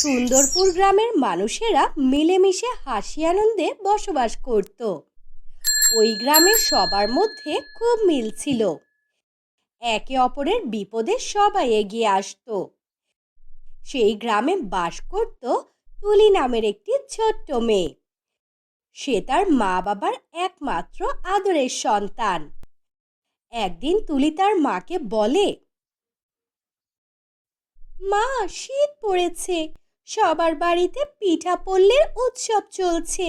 সুন্দরপুর গ্রামের মানুষেরা মিলেমিশে হাসি আনন্দে বসবাস করত। ওই গ্রামের সবার মধ্যে খুব মিল ছিল। একে অপরের বিপদে সবাই এগিয়ে আসতো। সেই গ্রামে বাস করত তুলি নামের একটি ছোট্ট মেয়ে। সে তার মা বাবার একমাত্র আদরের সন্তান। একদিন তুলি তার মাকে বলে, মা, শীত পড়েছে, সবার বাড়িতে পিঠা পল্লের উৎসব চলছে,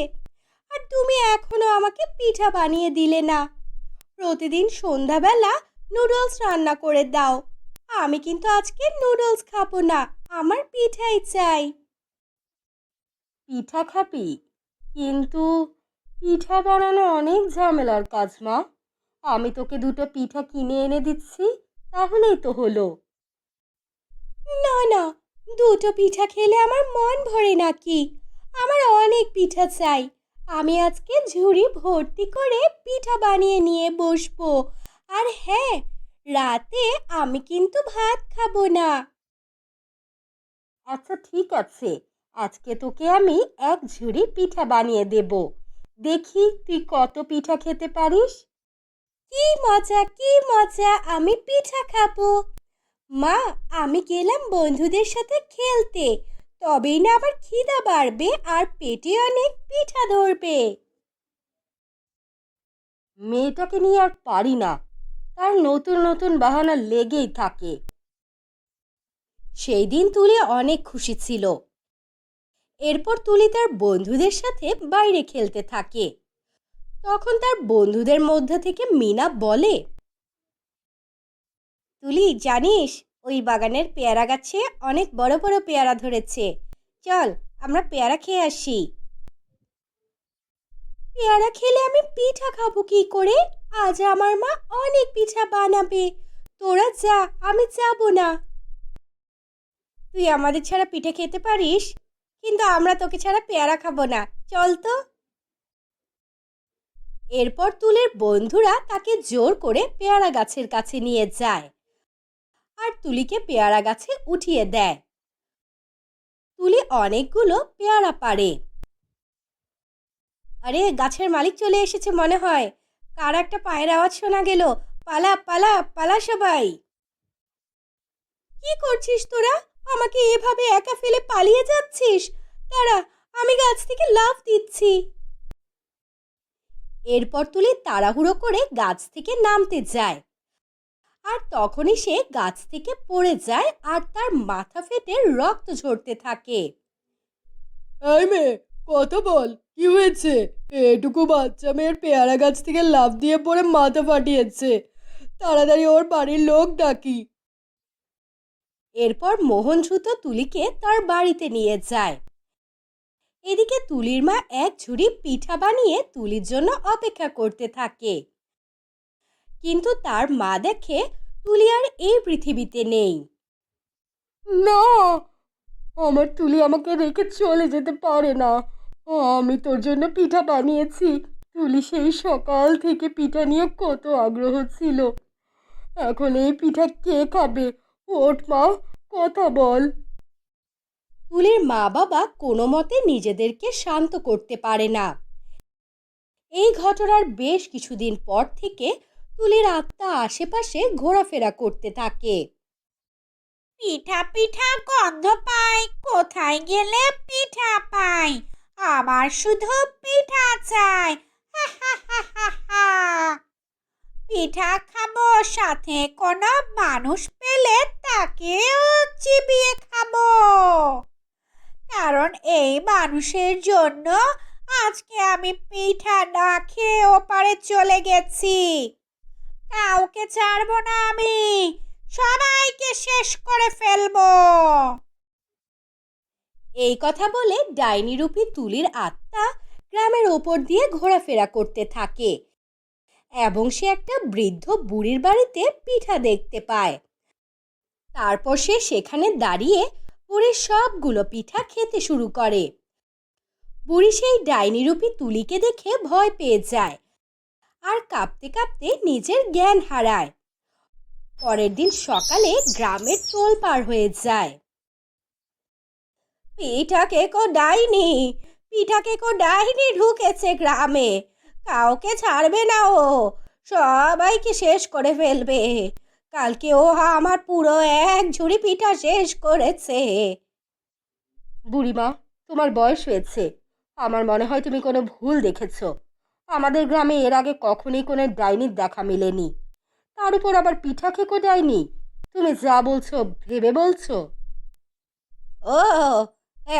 আর তুমি এখনো আমাকে পিঠা বানিয়ে দিলে না। প্রতিদিন সন্ধ্যাবেলা নুডলস রান্না করে দাও। আমি কিন্তু আজকে নুডলস খাবো না, আমার পিঠাই চাই। পিঠা খাবি? কিন্তু পিঠা বানানো অনেক ঝামেলার কাজ মা। আমি তোকে দুটো পিঠা কিনে এনে দিচ্ছি, তাহলেই তো হলো। না না, দুটো পিঠা খেলে আমার মন ভরে নাকি? আমার অনেক পিঠা চাই। আমি আজকে ঝুড়ি ভর্তি করে পিঠা বানিয়ে নিয়ে বসবো। আর হ্যাঁ, রাতে আমি কিন্তু ভাত খাবো না। আচ্ছা ঠিক আছে, আজকে তোকে আমি এক ঝুড়ি পিঠা বানিয়ে দেব। দেখি তুই কত পিঠা খেতে পারিস। কি মজা, কি মজা, আমি পিঠা খাবো। মা, আমি গেলাম বন্ধুদের সাথে খেলতে, তবেই না আমার খিদা বাড়বে আর পেটে অনেক পিঠা ধরবে। মেয়েটাকে নিয়ে আর পারি না, তার নতুন নতুন বাহানা লেগেই থাকে। সেই দিন তুলি অনেক খুশি ছিল। এরপর তুলি তার বন্ধুদের সাথে বাইরে খেলতে থাকে। তখন তার বন্ধুদের মধ্যে থেকে মিনা বলে, তুলি জানিস, ওই বাগানের পেয়ারা গাছে অনেক বড় বড় পেয়ারা ধরেছে। চল, আমরা পেয়ারা খেয়ে আসি। পেয়ারা খেলে আমি পিঠা খাবো কি করে? আজ আমার মা অনেক পিঠা বানাবে। তোরা যা, আমি যাব না। তুই আমাদের ছাড়া পিঠে খেতে পারিস, কিন্তু আমরা তোকে ছাড়া পেয়ারা খাবো না। চল তো। এরপর তুলের বন্ধুরা তাকে জোর করে পেয়ারা গাছের কাছে নিয়ে যায় আর তুলিকে পেয়ারা গাছে উঠিয়ে দেয়। তুলি অনেকগুলো পেয়ারা পারে। আরে, গাছের মালিক চলে এসেছে মনে হয়। কার একটা পায়ের আওয়াজ শোনা গেল। পালা পালা পালা সবাই। কি করছিস তোরা? আমাকে এভাবে একা ফেলে পালিয়ে যাচ্ছিস? দাঁড়া, আমি গাছ থেকে লাফ দিচ্ছি। এরপর তুলি তাড়াহুড়ো করে গাছ থেকে নামতে যায়, আর তখনই সে গাছ থেকে পড়ে যায় আর তার মাথা ফেটে রক্ত ঝরতে থাকে। এই মেয়ে, কথা বল, কি হয়েছে? এটুকু বাচ্চা মেয়ের পেয়ারা গাছ থেকে লাফ দিয়ে পড়ে মাথা ফাটিয়েছে। তাড়াতাড়ি ওর বাড়ির লোক ডাকি। এরপর মোহন দ্রুত তুলিকে তার বাড়িতে নিয়ে যায়। এদিকে তুলির মা এক ঝুড়ি পিঠা বানিয়ে তুলির জন্য অপেক্ষা করতে থাকে। কিন্তু তার মা দেখে তুলি আর এই পৃথিবীতে নেই। না, আমার তুলি আমাকে রেখে চলে যেতে পারে না। আমি তোর জন্য পিঠা বানিয়েছি। তুলি সেই সকাল থেকে পিঠা নিয়ে কত আগ্রহ ছিল। এখন এই পিঠা কে খাবে? ওঠ মা, কথা বল। তুলির মা বাবা কোনো মতে নিজেদেরকে শান্ত করতে পারে না। এই ঘটনার বেশ কিছুদিন পর থেকে তুলির আত্মা আশেপাশে ঘোরাফেরা করতে থাকে। পিঠা পিঠা গন্ধ পাই, কোথায় গেলে পিঠা পাই, আমার শুধু পিঠা চাই। হা হা হা হা হা। পিঠা খাবো, সাথে কোনো মানুষ পেলে তাকেও চিবিয়ে খাবো, কারণ এই মানুষের জন্য আজকে আমি পিঠা না খেয়ে ওপারে চলে গেছি। কাউকে ছাড়বো না আমি, সবাইকে শেষ করে ফেলবো। এই কথা বলে ডাইনি রূপী তুলির আত্মা গ্রামের ওপর দিয়ে ঘোরাফেরা করতে থাকে এবং সে একটা বৃদ্ধ বুড়ির বাড়িতে পিঠা দেখতে পায়। তারপর সে সেখানে দাঁড়িয়ে বুড়ির সবগুলো পিঠা খেতে শুরু করে। বুড়ি সেই ডাইনি রূপী তুলিকে দেখে ভয় পেয়ে যায় আর কাঁপতে কাঁপতে নিজের জ্ঞান হারায়। পরের দিন সকালে গ্রামের তোলপাড় হয়ে যায়। পিঠা কেকো ডাইনি ঢুকেছে গ্রামে। কাউকে ছাড়বে না ও, সবাইকে শেষ করে ফেলবে। কালকে ও আমার পুরো এক ঝুড়ি পিঠা শেষ করেছে। বুড়িমা, তোমার বয়স হয়েছে, আমার মনে হয় তুমি কোনো ভুল দেখেছ। আমাদের গ্রামে এর আগে কখনোই কোনো ডাইনির দেখা মেলেনি, তার উপর আবার পিঠা খেকো ডাইনি। তুমি যা বলছো ভেবে বলছো? ও,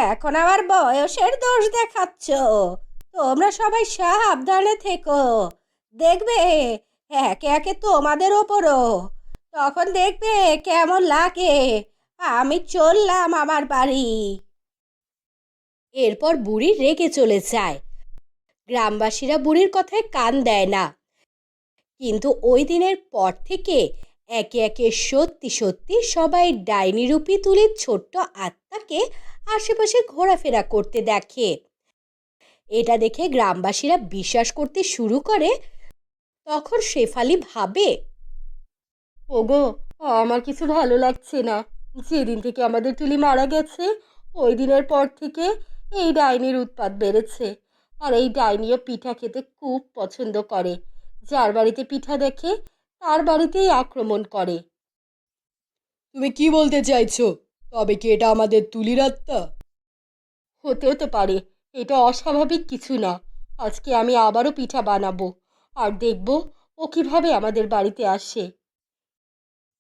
এখন আবার বয়সের দোষ দেখাচ্ছ? তোমরা সবাই সাবধানে থেকো, দেখবে একে একে তোমাদের ওপরও। তখন দেখবে কেমন লাগে। আমি চললাম আমার বাড়ি। এরপর বুড়ি রেগে চলে যায়। গ্রামবাসীরা বুড়ির কথায় কান দেয় না। কিন্তু ওই দিনের পর থেকে একে একে সত্যি সত্যি সবাই ডাইনিরূপী তুলির ছোট্ট আত্মাকে আশেপাশে ঘোরাফেরা করতে দেখে। এটা দেখে গ্রামবাসীরা বিশ্বাস করতে শুরু করে। তখন শেফালি ভাবে, ওগো, আমার কিছু ভালো লাগছে না। যেদিন থেকে আমাদের তুলি মারা গেছে ওই দিনের পর থেকে এই ডাইনির উৎপাত বেড়েছে। আর এই ডাইনিও পিঠা খেতে খুব পছন্দ করে। যার বাড়িতে পিঠা দেখে তার বাড়িতেই আক্রমণ করে। তুমি কি বলতে চাইছো? তবে কি এটা আমাদের তুলির আত্মা? হতেও তো পারে, এটা অস্বাভাবিক কিছু না। আজকে আমি আবারও পিঠা বানাবো, আর দেখব ও কিভাবে আমাদের বাড়িতে আসে।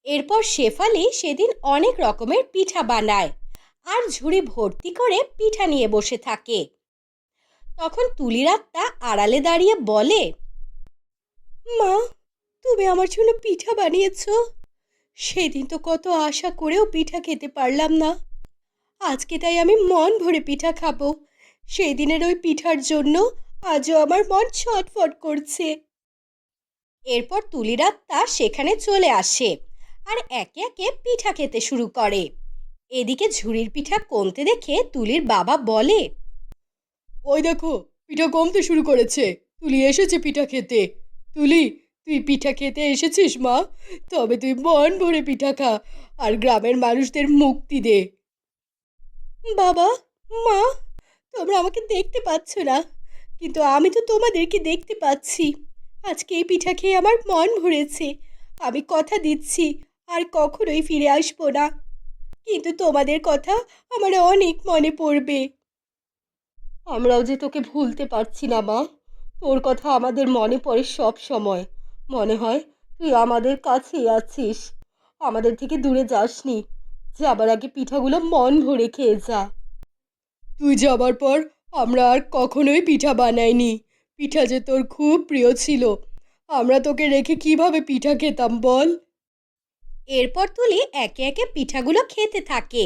এরপর শেফালি সেদিন অনেক রকমের পিঠা বানায় আর ঝুড়ি ভর্তি করে পিঠা নিয়ে বসে থাকে। তখন তুলির আত্মা আড়ালে দাঁড়িয়ে বলে, মা, তুমি আমার জন্য পিঠা বানিয়েছো। সেদিন তো কত আশা করেও পিঠা খেতে পারলাম না। আজকে তাই আমি মন ভরে পিঠা খাবো। সেই দিনের ওই পিঠার জন্য আজও আমার মন ছটফট করছে। এরপর তুলির আত্মা সেখানে চলে আসে আর একে একে পিঠা খেতে শুরু করে। এদিকে ঝুড়ির পিঠা কমতে দেখে তুলির বাবা বলে, ওই দেখো, পিঠা কমতে শুরু করেছে। তুলি এসেছে পিঠা খেতে। তুলি, তুই পিঠা খেতে এসেছিস মা? তবে তুই মন ভরে পিঠা খা আর গ্রামের মানুষদের মুক্তি দে। বাবা, মা, তোমরা আমাকে দেখতে পাচ্ছ না, কিন্তু আমি তো তোমাদেরকে দেখতে পাচ্ছি। আজকে এই পিঠা খেয়ে আমার মন ভরেছে। আমি কথা দিচ্ছি আর কখনোই ফিরে আসবো না, কিন্তু তোমাদের কথা আমার অনেক মনে পড়বে। আমরাও যে তোকে ভুলতে পারছি না মা। তোর কথা আমাদের মনে পড়ে সব সময়। মনে হয় তুই আমাদের কাছেই আছিস, আমাদের থেকে দূরে যাসনি। যাবার আগে পিঠাগুলো মন ভরে খেয়ে যা। তুই যাবার পর আমরা আর কখনোই পিঠা বানাইনি। পিঠা যে তোর খুব প্রিয় ছিল, আমরা তোকে রেখে কিভাবে পিঠা খেতাম বল? এরপর তুলি একে একে পিঠাগুলো খেতে থাকে।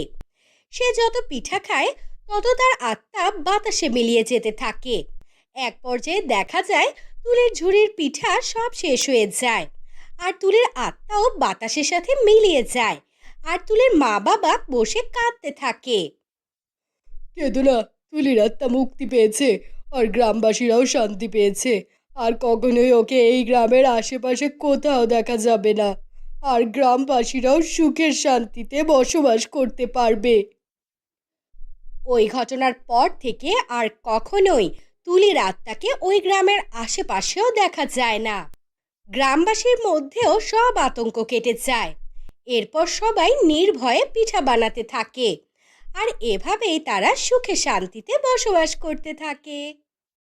সে যত পিঠা খায় তত তার আত্মা বাতাসে মিলিয়ে যেতে থাকে। এক পর্যায়ে দেখা যায় তুলির ঝুড়ির পিঠা সব শেষ হয়ে যায় আর তুলির আত্মাও বাতাসের সাথে মিলিয়ে যায়। আর তুলির মা বাবা বসে কাঁদতে থাকে। কেঁদো না, তুলির আত্মা মুক্তি পেয়েছে আর গ্রামবাসীরাও শান্তি পেয়েছে। আর কখনোই ওকে এই গ্রামের আশেপাশে কোথাও দেখা যাবে না। আর গ্রামবাসীরাও সুখের শান্তিতে বসবাস করতে পারবে। ওই ঘটনার পর থেকে আর কখনোই তুলির আত্মাকে ওই গ্রামের আশেপাশেও দেখা যায় না। গ্রামবাসীর মধ্যেও সব আতঙ্ক কেটে যায়। এরপর সবাই নির্ভয়ে পিঠা বানাতে থাকে আর এভাবেই তারা সুখে শান্তিতে বসবাস করতে থাকে।